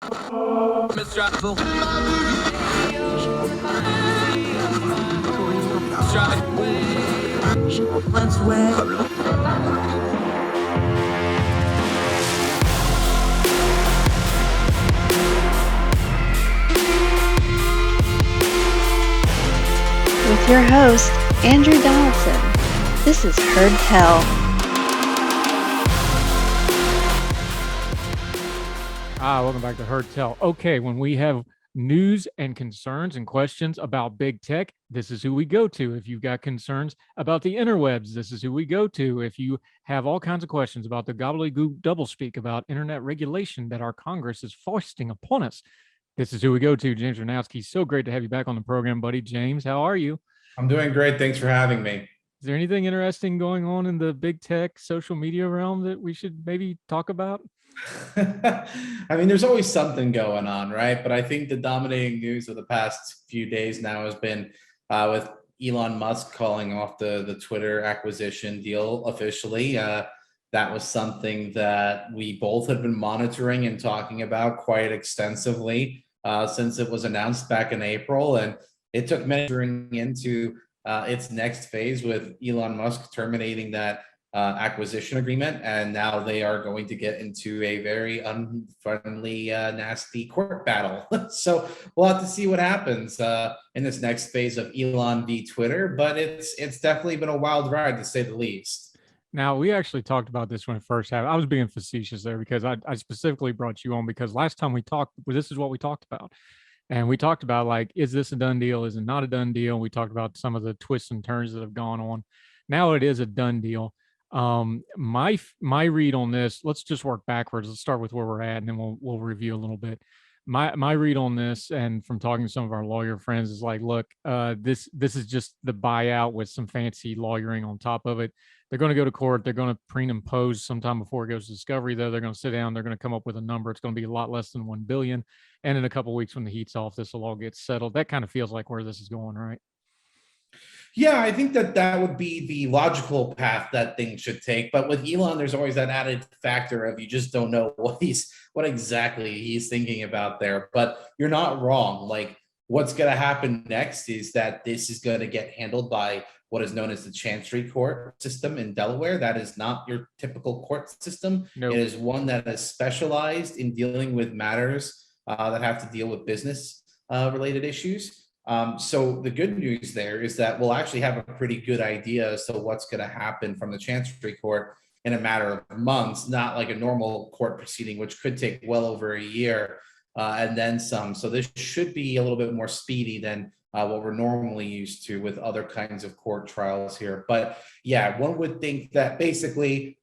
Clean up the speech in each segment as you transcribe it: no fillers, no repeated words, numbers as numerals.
With your host, Andrew Donaldson. This is Heard Tell. Welcome back to Heard Tell. Okay, when we have news and concerns and questions about big tech, this is who we go to. If you've got concerns about the interwebs, this is who we go to. If you have all kinds of questions about the gobbledygook doublespeak about internet regulation that our Congress is foisting upon us, this is who we go to. James Czerniawski. So great to have you back on the program, buddy. James, how are you? I'm doing great. Thanks for having me. Is there anything interesting going on in the big tech social media realm that we should maybe talk about? I mean, there's always something going on, right? But I think the dominating news of the past few days now has been with Elon Musk calling off the Twitter acquisition deal officially. That was something that we both have been monitoring and talking about quite extensively since it was announced back in April. And it took measuring into its next phase with Elon Musk terminating that acquisition agreement, and now they are going to get into a very unfriendly, nasty court battle. So we'll have to see what happens in this next phase of Elon v. Twitter, but it's definitely been a wild ride to say the least. Now, we actually talked about this when it first happened. I was being facetious there because I specifically brought you on because last time we talked, this is what we talked about. And we talked about, like, is this a done deal? Is it not a done deal? We talked about some of the twists and turns that have gone on. Now it is a done deal. My read on this, let's just work backwards. Let's start with where we're at, and then we'll review a little bit. My read on this, and from talking to some of our lawyer friends, is like, look, this is just the buyout with some fancy lawyering on top of it. They're going to go to court. They're going to pre and pose sometime before it goes to discovery, though. They're going to sit down. They're going to come up with a number. It's going to be a lot less than 1 billion. And in a couple of weeks, when the heat's off, this will all get settled. That kind of feels like where this is going, right? Yeah, I think that would be the logical path that things should take. But with Elon, there's always that added factor of you just don't know what exactly he's thinking about there. But you're not wrong. Like, what's going to happen next is that this is going to get handled by what is known as the Chancery Court system in Delaware. That is not your typical court system. Nope. It is one that is specialized in dealing with matters that have to deal with business related issues. So the good news there is that we'll actually have a pretty good idea as to what's going to happen from the Chancery Court in a matter of months, not like a normal court proceeding, which could take well over a year and then some. So this should be a little bit more speedy than what we're normally used to with other kinds of court trials here. But yeah, one would think that basically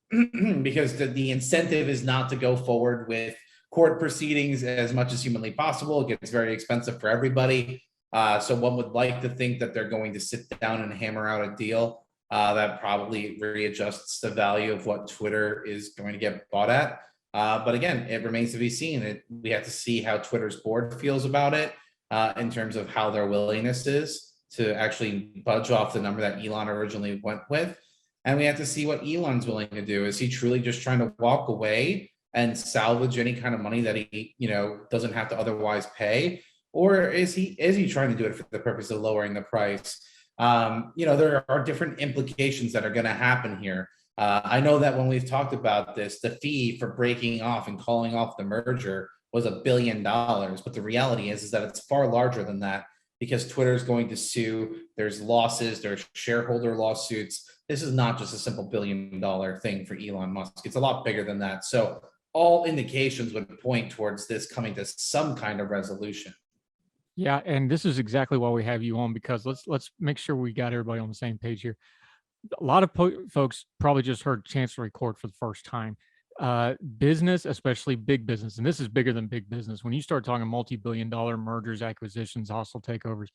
because the incentive is not to go forward with court proceedings as much as humanly possible. It gets very expensive for everybody. So one would like to think that they're going to sit down and hammer out a deal that probably readjusts the value of what Twitter is going to get bought at. But again, it remains to be seen. We have to see how Twitter's board feels about it in terms of how their willingness is to actually budge off the number that Elon originally went with. And we have to see what Elon's willing to do. Is he truly just trying to walk away and salvage any kind of money that he, doesn't have to otherwise pay? Or is he trying to do it for the purpose of lowering the price? There are different implications that are going to happen here. I know that when we've talked about this, the fee for breaking off and calling off the merger was $1 billion. But the reality is that it's far larger than that because Twitter is going to sue. There's losses, there's shareholder lawsuits. This is not just a simple $1 billion thing for Elon Musk. It's a lot bigger than that. So all indications would point towards this coming to some kind of resolution. Yeah, and this is exactly why we have you on, because let's make sure we got everybody on the same page here. A lot of folks probably just heard Chancery Court for the first time. Business, especially big business, and this is bigger than big business. When you start talking multi-billion-dollar mergers, acquisitions, hostile takeovers,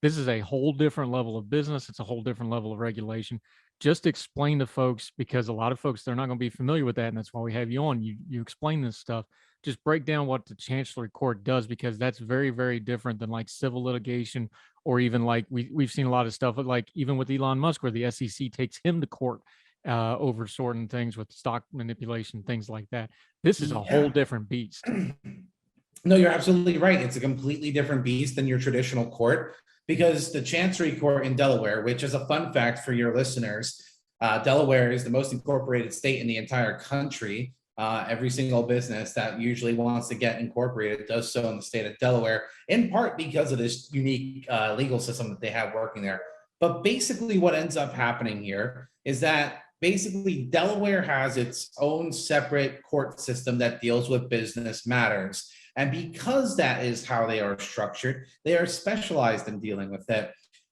this is a whole different level of business. It's a whole different level of regulation. Just explain to folks, because a lot of folks, they're not going to be familiar with that, and that's why we have you on. You explain this stuff. Just break down what the Chancery Court does, because that's very, very different than like civil litigation, or even like we've seen a lot of stuff, like even with Elon Musk, where the SEC takes him to court over certain things with stock manipulation, things like that. This is a whole different beast. No, you're absolutely right. It's a completely different beast than your traditional court, because the Chancery Court in Delaware, which is a fun fact for your listeners, Delaware is the most incorporated state in the entire country. Every single business that usually wants to get incorporated does so in the state of Delaware, in part because of this unique legal system that they have working there. But basically, what ends up happening here is that basically Delaware has its own separate court system that deals with business matters. And because that is how they are structured, they are specialized in dealing with it.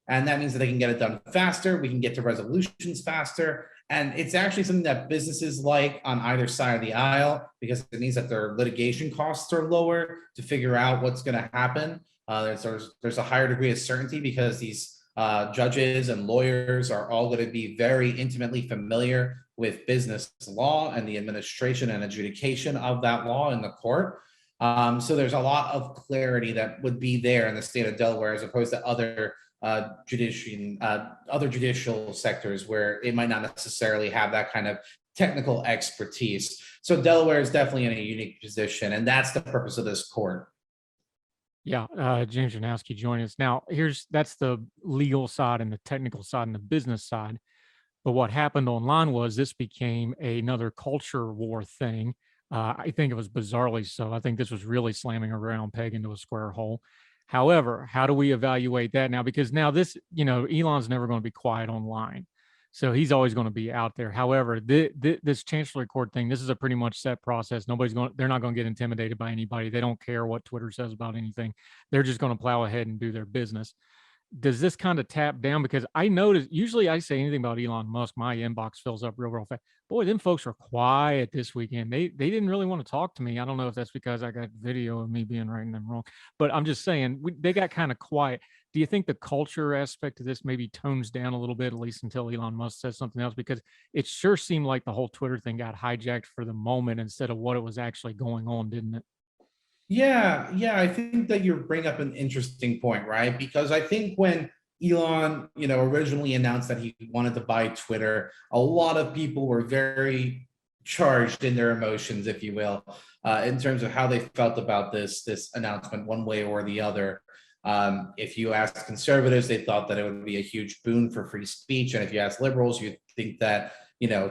And that means that they can get it done faster. We can get to resolutions faster. And it's actually something that businesses like on either side of the aisle, because it means that their litigation costs are lower to figure out what's going to happen. There's a higher degree of certainty because these judges and lawyers are all going to be very intimately familiar with business law and the administration and adjudication of that law in the court. So there's a lot of clarity that would be there in the state of Delaware, as opposed to other judicial sectors where it might not necessarily have that kind of technical expertise. So Delaware is definitely in a unique position, and that's the purpose of this court. Yeah, James Czerniawski joining us. Now, that's the legal side and the technical side and the business side. But what happened online was this became another culture war thing. I think it was bizarrely so. I think this was really slamming a round peg into a square hole. However, how do we evaluate that now? Because now this, Elon's never going to be quiet online. So he's always going to be out there. However, this Chancellery Court thing, this is a pretty much set process. They're not going to get intimidated by anybody. They don't care what Twitter says about anything. They're just going to plow ahead and do their business. Does this kind of tap down? Because I noticed, usually I say anything about Elon Musk, my inbox fills up real fast. Boy, them folks were quiet this weekend. They didn't really want to talk to me. I don't know if that's because I got video of me being right and them wrong, but I'm just saying they got kind of quiet. Do you think the culture aspect of this maybe tones down a little bit, at least until Elon Musk says something else? Because it sure seemed like the whole Twitter thing got hijacked for the moment instead of what it was actually going on, didn't it? Yeah, I think that you bring up an interesting point, right? Because I think when Elon, originally announced that he wanted to buy Twitter, a lot of people were very charged in their emotions, if you will, in terms of how they felt about this announcement, one way or the other. If you ask conservatives, they thought that it would be a huge boon for free speech, and if you ask liberals, you'd think that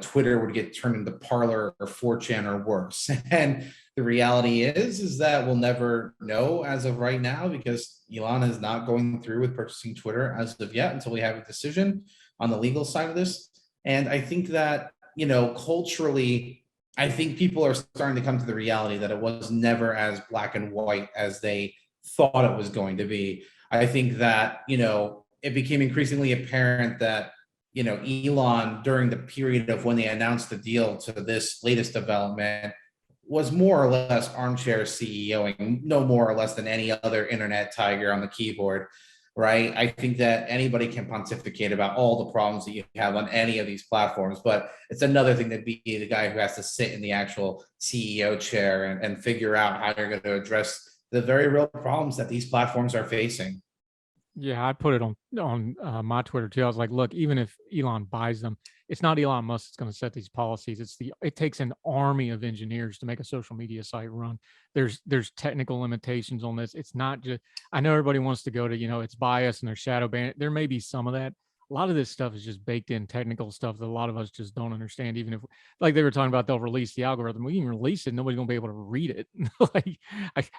Twitter would get turned into Parler or 4chan or worse. And the reality is that we'll never know as of right now, because Elon is not going through with purchasing Twitter as of yet until we have a decision on the legal side of this. And I think that, culturally, I think people are starting to come to the reality that it was never as black and white as they thought it was going to be. I think that, it became increasingly apparent that Elon, during the period of when they announced the deal to this latest development, was more or less armchair CEOing, no more or less than any other internet tiger on the keyboard, right? I think that anybody can pontificate about all the problems that you have on any of these platforms, but it's another thing to be the guy who has to sit in the actual CEO chair and figure out how you're going to address the very real problems that these platforms are facing. Yeah, I put it on my Twitter too. I was like, look, even if Elon buys them, it's not Elon Musk that's going to set these policies. It takes an army of engineers to make a social media site run. There's technical limitations on this. It's not just, I know everybody wants to go to, it's bias and there's shadow ban. There may be some of that. A lot of this stuff is just baked in technical stuff that a lot of us just don't understand. Even if, like they were talking about, they'll release the algorithm. We even release it, nobody's gonna be able to read it. Like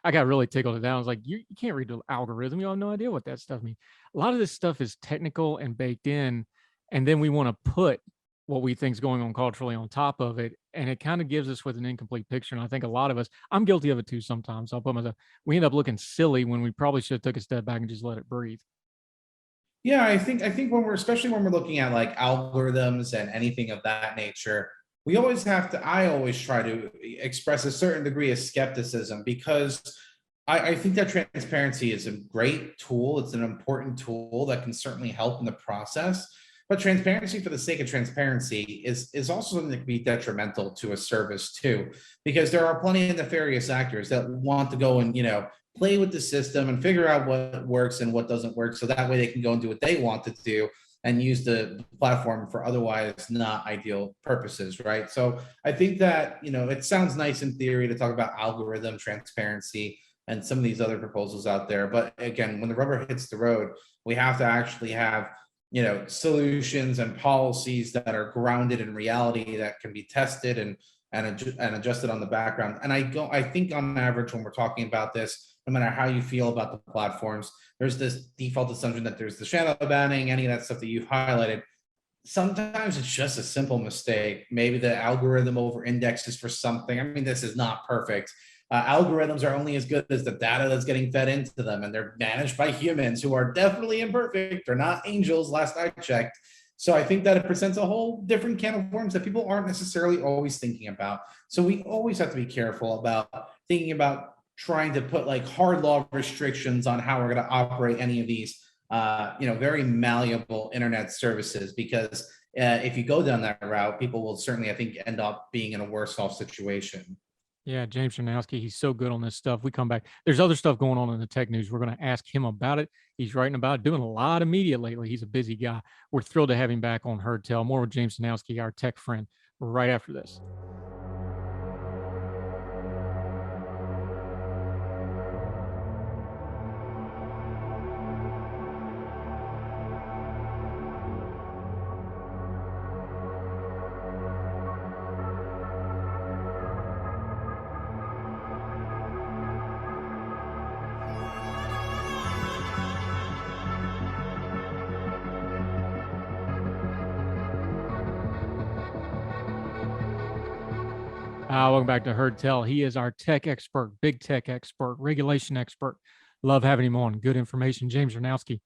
I got really tickled down. I was like, you can't read the algorithm. You have no idea what that stuff means. A lot of this stuff is technical and baked in, and then we want to put what we think is going on culturally on top of it, and it kind of gives us with an incomplete picture. And I think a lot of us, I'm guilty of it too sometimes. I'll put myself, we end up looking silly when we probably should have took a step back and just let it breathe. Yeah, I think especially when we're looking at like algorithms and anything of that nature, I always try to express a certain degree of skepticism, because I think that transparency is a great tool. It's an important tool that can certainly help in the process. But transparency for the sake of transparency is also something that can be detrimental to a service too, because there are plenty of nefarious actors that want to go and, play with the system and figure out what works and what doesn't work. So that way they can go and do what they want to do and use the platform for otherwise not ideal purposes, right? So I think that, it sounds nice in theory to talk about algorithm transparency, and some of these other proposals out there. But again, when the rubber hits the road, we have to actually have, solutions and policies that are grounded in reality, that can be tested and adjusted on the background. And I think on average, when we're talking about this, no matter how you feel about the platforms, there's this default assumption that there's the shadow banning, any of that stuff that you've highlighted. Sometimes it's just a simple mistake. Maybe the algorithm over indexes for something. I mean, this is not perfect. Algorithms are only as good as the data that's getting fed into them, and they're managed by humans who are definitely imperfect. They're not angels, last I checked. So I think that it presents a whole different can of worms that people aren't necessarily always thinking about. So we always have to be careful about thinking about trying to put like hard law restrictions on how we're going to operate any of these very malleable internet services, because if you go down that route, people will certainly, I think, end up being in a worse off situation. Yeah, James Czerniawski, he's so good on this stuff. We come back. There's other stuff going on in the tech news. We're going to ask him about it. He's writing about it, doing a lot of media lately. He's a busy guy. We're thrilled to have him back on Heard Tell. More with James Czerniawski, our tech friend, right after this. Welcome back to Heard Tell. He is our tech expert, big tech expert, regulation expert. Love having him on. Good information. James Czerniawski.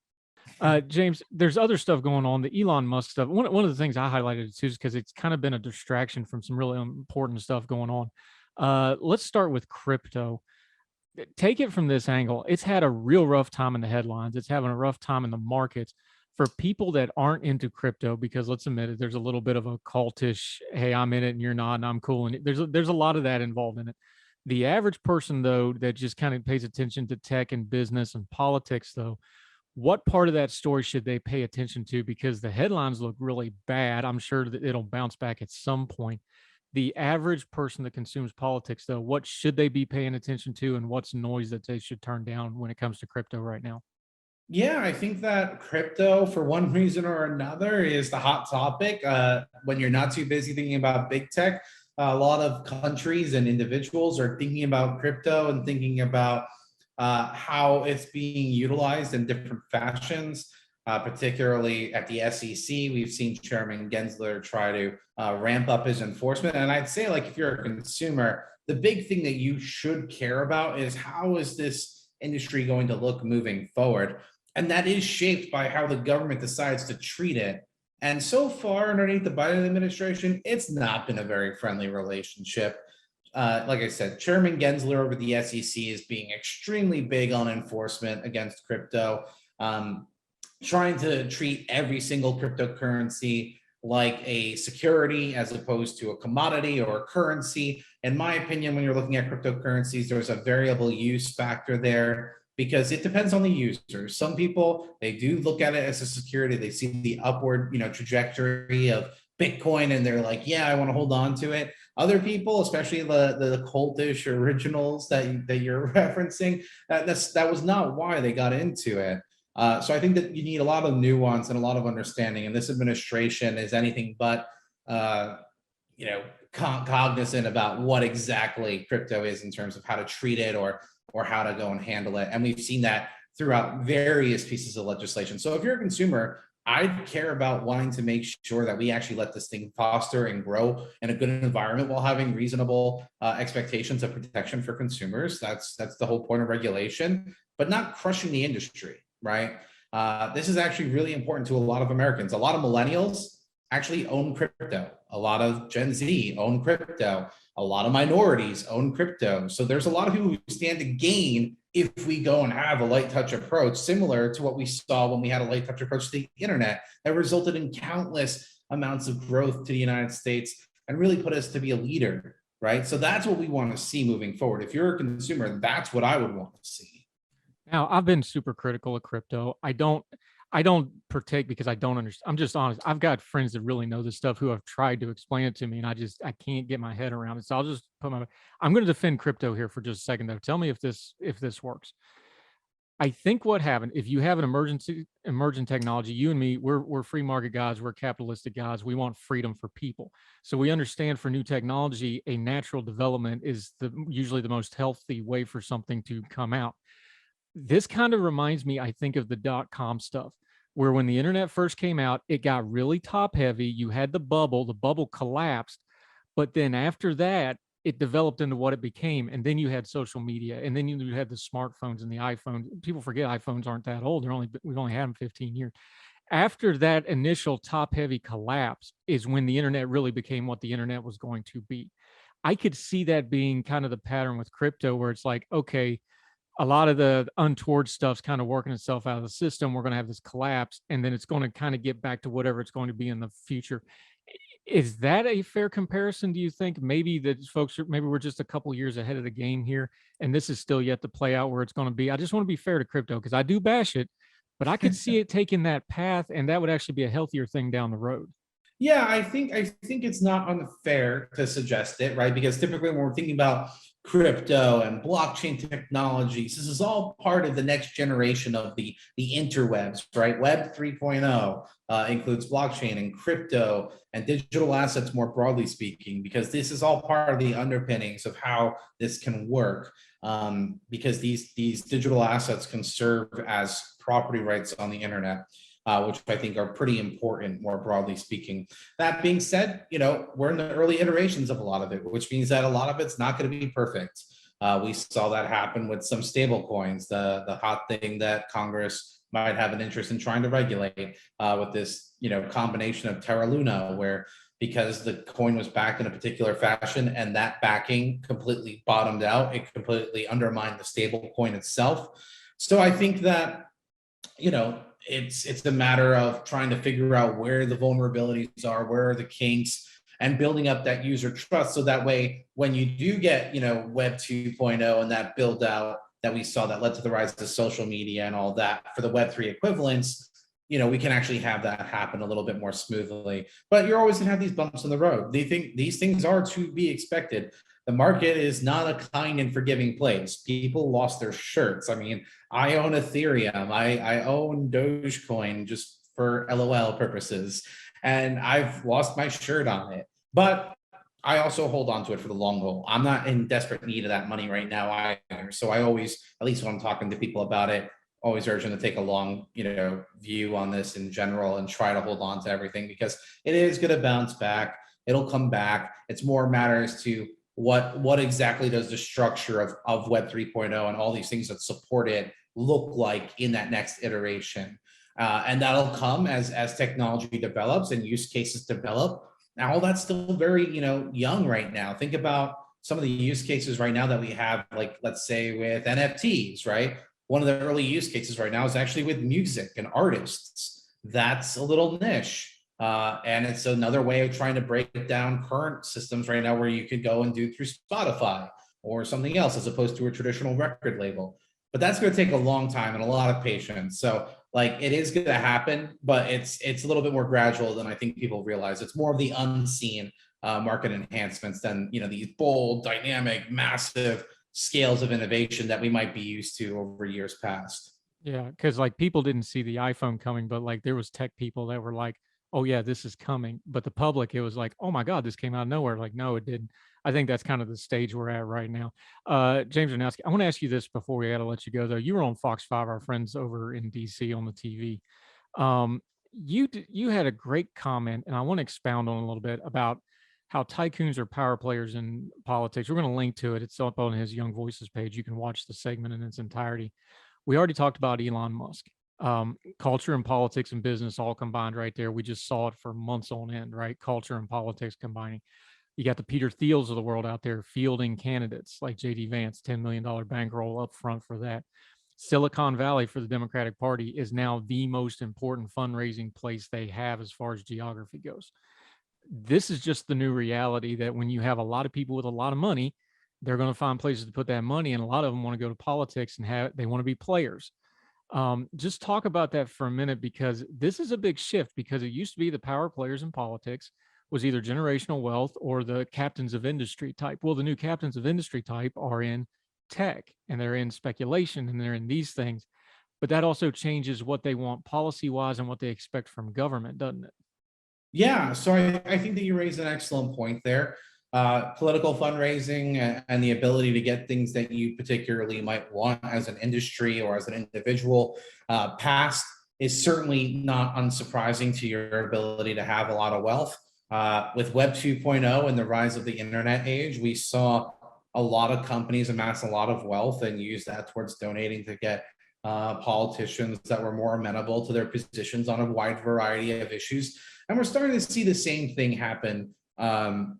James, there's other stuff going on. The Elon Musk stuff. One of the things I highlighted too is because it's kind of been a distraction from some really important stuff going on. Let's start with crypto. Take it from this angle. It's had a real rough time in the headlines. It's having a rough time in the markets for people that aren't into crypto, because let's admit it, there's a little bit of a cultish, hey, I'm in it and you're not, and I'm cool. And there's a lot of that involved in it. The average person, though, that just kind of pays attention to tech and business and politics, though, what part of that story should they pay attention to? Because the headlines look really bad. I'm sure that it'll bounce back at some point. The average person that consumes politics, though, what should they be paying attention to, and what's noise that they should turn down when it comes to crypto right now? Yeah, I think that crypto, for one reason or another, is the hot topic. When you're not too busy thinking about big tech, a lot of countries and individuals are thinking about crypto and thinking about how it's being utilized in different fashions, particularly at the SEC. We've seen Chairman Gensler try to ramp up his enforcement. And I'd say, like, if you're a consumer, the big thing that you should care about is how is this industry going to look moving forward? And that is shaped by how the government decides to treat it. And so far, underneath the Biden administration, it's not been a very friendly relationship. Like I said, Chairman Gensler over the SEC is being extremely big on enforcement against crypto, trying to treat every single cryptocurrency like a security as opposed to a commodity or a currency. In my opinion, when you're looking at cryptocurrencies, there's a variable use factor there, because it depends on the user. Some people, they do look at it as a security. They see the upward, trajectory of Bitcoin, and they're like, yeah, I want to hold on to it. Other people, especially the cultish originals that you're referencing, that was not why they got into it. So I think that you need a lot of nuance and a lot of understanding. And this administration is anything but, cognizant about what exactly crypto is in terms of how to treat it or how to go and handle it. And we've seen that throughout various pieces of legislation. So if you're a consumer, I care about wanting to make sure that we actually let this thing foster and grow in a good environment while having reasonable expectations of protection for consumers. That's the whole point of regulation, but not crushing the industry, right? This is actually really important to a lot of Americans. A lot of millennials actually own crypto. A lot of Gen Z own crypto. A lot of minorities own crypto. So there's a lot of people who stand to gain if we go and have a light touch approach, similar to what we saw when we had a light touch approach to the internet that resulted in countless amounts of growth to the United States and really put us to be a leader, right? So that's what we want to see moving forward. If you're a consumer, that's what I would want to see. Now, I've been super critical of crypto. I don't partake because I don't understand. I'm just honest. I've got friends that really know this stuff who have tried to explain it to me, and I can't get my head around it. So I'll just I'm going to defend crypto here for just a second though. Tell me if this works. I think what happened, if you have an emergent technology, you and me, we're free market guys, we're capitalistic guys. We want freedom for people. So we understand for new technology, a natural development is usually the most healthy way for something to come out. This kind of reminds me, I think, of the .com stuff, where when the internet first came out, it got really top heavy. You had the bubble collapsed, but then after that, it developed into what it became. And then you had social media, and then you had the smartphones and the iPhone. People forget iPhones aren't that old. We've only had them 15 years. After that initial top heavy collapse is when the internet really became what the internet was going to be. I could see that being kind of the pattern with crypto, where it's like, okay, a lot of the untoward stuff's kind of working itself out of the system. We're going to have this collapse, and then it's going to kind of get back to whatever it's going to be in the future. Is that a fair comparison? Do you think maybe that maybe we're just a couple years ahead of the game here, and this is still yet to play out where it's going to be? I just want to be fair to crypto because I do bash it, but I could see it taking that path, and that would actually be a healthier thing down the road. Yeah, I think it's not unfair to suggest it, right? Because typically when we're thinking about crypto and blockchain technologies, this is all part of the next generation of the interwebs, right? Web 3.0 includes blockchain and crypto and digital assets more broadly speaking, because this is all part of the underpinnings of how this can work. Because these digital assets can serve as property rights on the internet. Which I think are pretty important, more broadly speaking. That being said, we're in the early iterations of a lot of it, which means that a lot of it's not going to be perfect. We saw that happen with some stable coins, the hot thing that Congress might have an interest in trying to regulate with this, combination of Terra Luna, where because the coin was backed in a particular fashion and that backing completely bottomed out, it completely undermined the stable coin itself. So I think that, it's a matter of trying to figure out where the vulnerabilities are, where are the kinks, and building up that user trust. So that way, when you do get, Web 2.0 and that build out that we saw that led to the rise of social media and all that for the Web 3 equivalents, we can actually have that happen a little bit more smoothly. But you're always gonna have these bumps in the road. These things are to be expected. The market is not a kind and forgiving place. People lost their shirts. I mean, I own Ethereum. I own Dogecoin just for LOL purposes, and I've lost my shirt on it. But I also hold on to it for the long haul. I'm not in desperate need of that money right now either. So I always, at least when I'm talking to people about it, always urge them to take a long, view on this in general and try to hold on to everything, because it is going to bounce back. It'll come back. It's more matters to what exactly does the structure of Web 3.0 and all these things that support it look like in that next iteration. And that'll come as technology develops and use cases develop. Now, all that's still very, young right now. Think about some of the use cases right now that we have, like, let's say with NFTs, right? One of the early use cases right now is actually with music and artists. That's a little niche. And it's another way of trying to break down current systems right now where you could go and do through Spotify or something else as opposed to a traditional record label. But that's going to take a long time and a lot of patience. So it is going to happen, but it's a little bit more gradual than I think people realize. It's more of the unseen market enhancements than, these bold, dynamic, massive scales of innovation that we might be used to over years past. Yeah, because people didn't see the iPhone coming, but there was tech people that were like, oh yeah, this is coming. But the public, it was like, oh my God, this came out of nowhere. No, it didn't. I think that's kind of the stage we're at right now. James Czerniawski, I want to ask you this before we got to let you go though. You were on Fox 5, our friends over in DC on the TV. You had a great comment, and I want to expound on a little bit about how tycoons are power players in politics. We're going to link to it. It's up on his Young Voices page. You can watch the segment in its entirety. We already talked about Elon Musk. Culture and politics and business all combined right there. We just saw it for months on end, right? Culture and politics combining. You got the Peter Thiels of the world out there fielding candidates like J.D. Vance, $10 million bankroll up front for that. Silicon Valley for the Democratic Party is now the most important fundraising place they have as far as geography goes. This is just the new reality that when you have a lot of people with a lot of money, they're going to find places to put that money, and a lot of them want to go to politics and they want to be players. Just talk about that for a minute, because this is a big shift, because it used to be the power players in politics was either generational wealth or the captains of industry type. Well, the new captains of industry type are in tech, and they're in speculation, and they're in these things. But that also changes what they want policy wise and what they expect from government, doesn't it? Yeah, so I think that you raised an excellent point there. Political fundraising and the ability to get things that you particularly might want as an industry or as an individual passed is certainly not unsurprising to your ability to have a lot of wealth. With Web 2.0 and the rise of the internet age, we saw a lot of companies amass a lot of wealth and use that towards donating to get politicians that were more amenable to their positions on a wide variety of issues. And we're starting to see the same thing happen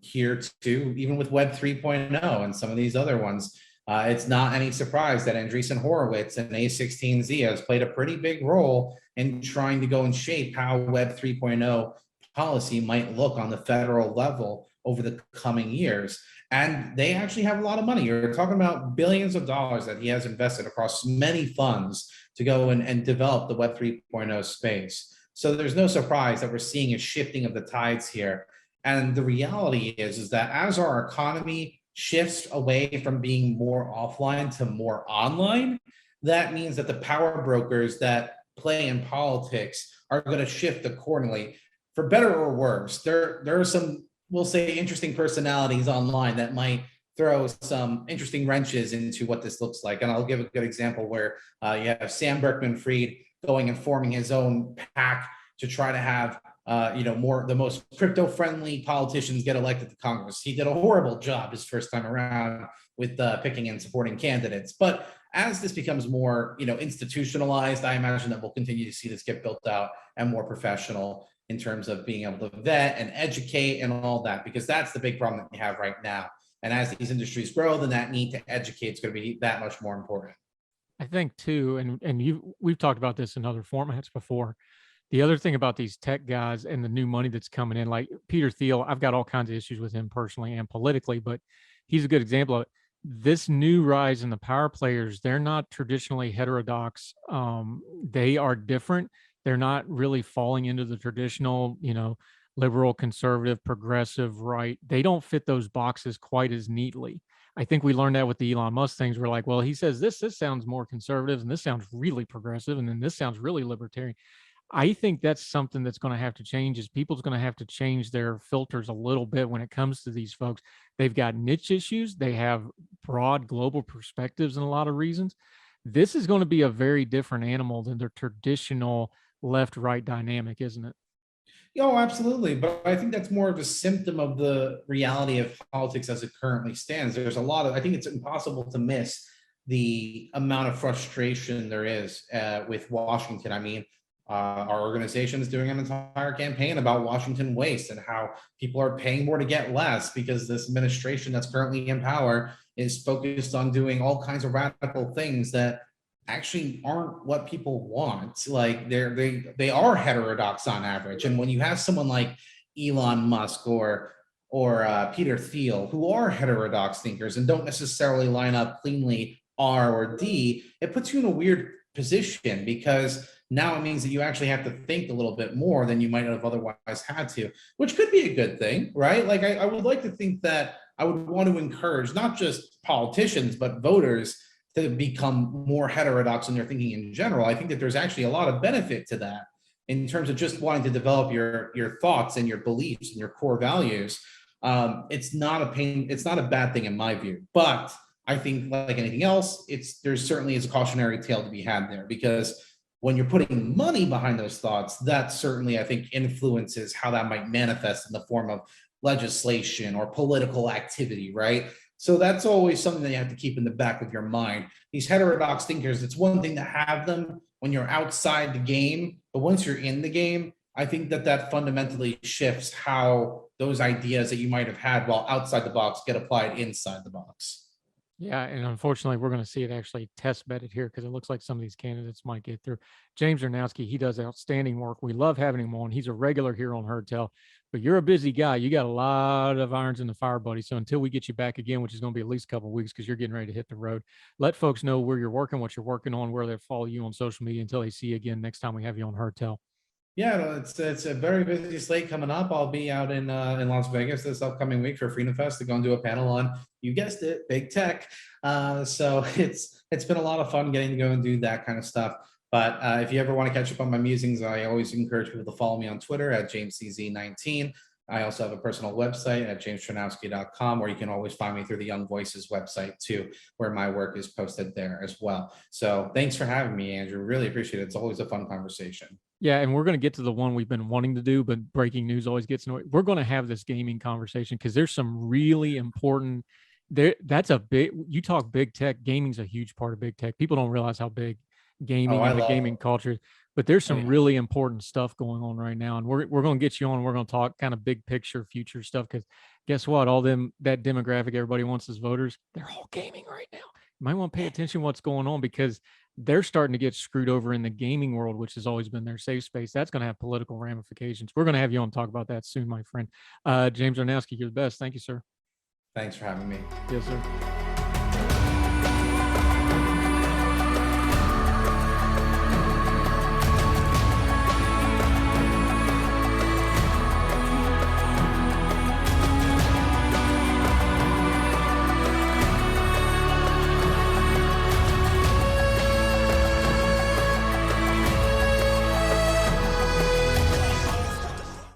here too, even with Web 3.0 and some of these other ones. It's not any surprise that Andreessen Horowitz and A16Z has played a pretty big role in trying to go and shape how Web 3.0 policy might look on the federal level over the coming years. And they actually have a lot of money. You're talking about billions of dollars that he has invested across many funds to go and develop the Web 3.0 space. So there's no surprise that we're seeing a shifting of the tides here. And the reality is that as our economy shifts away from being more offline to more online, that means that the power brokers that play in politics are going to shift accordingly. For better or worse, there are some, we'll say, interesting personalities online that might throw some interesting wrenches into what this looks like. And I'll give a good example where you have Sam Berkman-Fried going and forming his own PAC to try to have the most crypto-friendly politicians get elected to Congress. He did a horrible job his first time around with picking and supporting candidates. But as this becomes more institutionalized, I imagine that we'll continue to see this get built out and more professional in terms of being able to vet and educate and all that, because that's the big problem that we have right now. And as these industries grow, then that need to educate is going to be that much more important. I think too, and we've talked about this in other formats before. The other thing about these tech guys and the new money that's coming in, like Peter Thiel, I've got all kinds of issues with him personally and politically, but he's a good example of it. This new rise in the power players, they're not traditionally heterodox. They are different. They're not really falling into the traditional, liberal, conservative, progressive, right. They don't fit those boxes quite as neatly. I think we learned that with the Elon Musk things. We're like, well, he says this sounds more conservative, and this sounds really progressive, and then this sounds really libertarian. I think that's something that's going to have to change, is people's going to have to change their filters a little bit when it comes to these folks. They've got niche issues. They have broad global perspectives in a lot of reasons. This is going to be a very different animal than their traditional left-right dynamic, isn't it? Oh, absolutely. But I think that's more of a symptom of the reality of politics as it currently stands. There's a lot of, I think it's impossible to miss the amount of frustration there is with Washington. I mean, our organization is doing an entire campaign about Washington waste and how people are paying more to get less because this administration that's currently in power is focused on doing all kinds of radical things that actually aren't what people want. Like they are heterodox on average. And when you have someone like Elon Musk or Peter Thiel, who are heterodox thinkers and don't necessarily line up cleanly R or D, it puts you in a weird position, because now it means that you actually have to think a little bit more than you might have otherwise had to, which could be a good thing, right? Like I would like to think that I would want to encourage not just politicians, but voters to become more heterodox in their thinking in general. I think that there's actually a lot of benefit to that in terms of just wanting to develop your thoughts and your beliefs and your core values. It's not a bad thing in my view, but I think like anything else, there certainly is a cautionary tale to be had there, because when you're putting money behind those thoughts, that certainly, I think, influences how that might manifest in the form of legislation or political activity, right? So that's always something that you have to keep in the back of your mind. These heterodox thinkers, it's one thing to have them when you're outside the game, but once you're in the game, I think that fundamentally shifts how those ideas that you might have had while outside the box get applied inside the box. Yeah, and unfortunately, we're going to see it actually test bedded here, because it looks like some of these candidates might get through. James Czerniawski, he does outstanding work. We love having him on. He's a regular here on Heard Tell. but you're a busy guy. You got a lot of irons in the fire, buddy. So until we get you back again, which is going to be at least a couple of weeks because you're getting ready to hit the road, let folks know where you're working, what you're working on, where they follow you on social media until they see you again next time we have you on Heard Tell. Yeah, no, it's a very busy slate coming up. I'll be out in Las Vegas this upcoming week for Freedom Fest to go and do a panel on, you guessed it, big tech. So it's been a lot of fun getting to go and do that kind of stuff. But if you ever want to catch up on my musings, I always encourage people to follow me on Twitter at JamesCZ19. I also have a personal website at jamesczerniawski.com, where you can always find me through the Young Voices website too, where my work is posted there as well. So thanks for having me, Andrew. Really appreciate it. It's always a fun conversation. Yeah, and we're going to get to the one we've been wanting to do, but breaking news always gets annoying. We're going to have this gaming conversation because there's some really important that's a big, you talk big tech, gaming's a huge part of big tech. People don't realize how big gaming and the gaming culture, but there's some really important stuff going on right now. And we're going to get you on, we're going to talk kind of big picture future stuff. Cause guess what? All that demographic everybody wants as voters, they're all gaming right now. You might want to pay attention to what's going on because they're starting to get screwed over in the gaming world, which has always been their safe space. That's going to have political ramifications. We're going to have you on to talk about that soon, my friend. James Czerniawski, you're the best. Thank you, sir. Thanks for having me. Yes, sir.